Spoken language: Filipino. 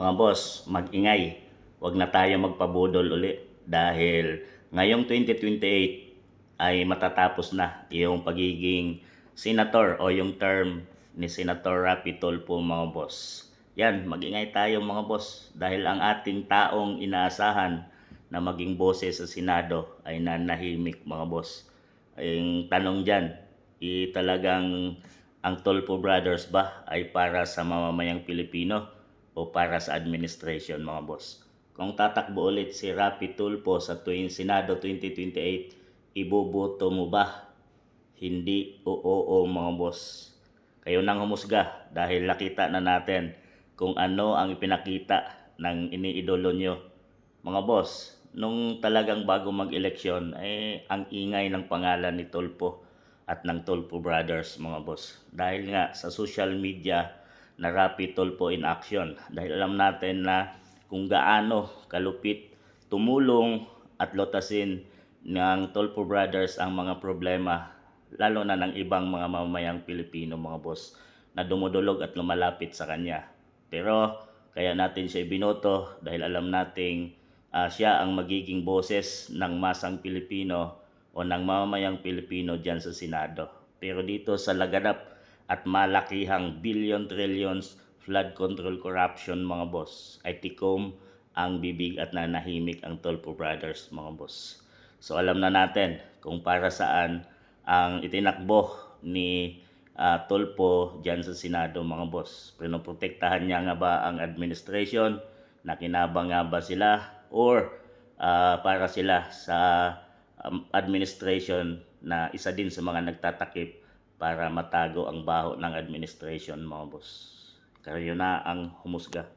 Mga boss, mag-ingay. Huwag na tayo magpabudol uli dahil ngayong 2028 ay matatapos na yung pagiging senator o yung term ni Senator Rapi Tulfo mga boss. Yan, mag-ingay tayo mga boss dahil ang ating taong inaasahan na maging boses sa Senado ay nanahimik mga boss. Yung tanong dyan, talagang ang Tulfo Brothers ba ay para sa mamamayang Pilipino o para sa administration mga boss? Kung tatakbo ulit si Rapi Tulfo sa tuwing Senado 2028, iboboto mo ba? Hindi o oo mga boss? Kayo nang humusga dahil nakita na natin kung ano ang ipinakita ng iniidolo nyo. Mga boss, nung talagang bago mag-eleksyon, ang ingay ng pangalan ni Tulfo at ng Tulfo Brothers mga boss. Dahil nga sa social media na Rapi Tulfo in action. Dahil alam natin na kung gaano kalupit tumulong at lotasin ng Tulfo Brothers ang mga problema, lalo na ng ibang mga mamamayang Pilipino mga boss na dumudulog at lumalapit sa kanya. Pero kaya natin siya binoto dahil alam nating siya ang magiging boses ng masang Pilipino o ng mamamayang Pilipino dyan sa Senado. Pero dito sa laganap at malakihang billion trillions flood control corruption mga boss ay tikom ang bibig at nanahimik ang Tulfo Brothers mga boss. So alam na natin kung para saan ang itinakbo ni Tulfo dyan sa Senado mga boss. Pinoprotektahan niya nga ba ang administration? Nakinabang nga ba sila? Or para sila sa administration na isa din sa mga nagtatakip para matago ang baho ng administration mga boss. Kayo na ang humusga.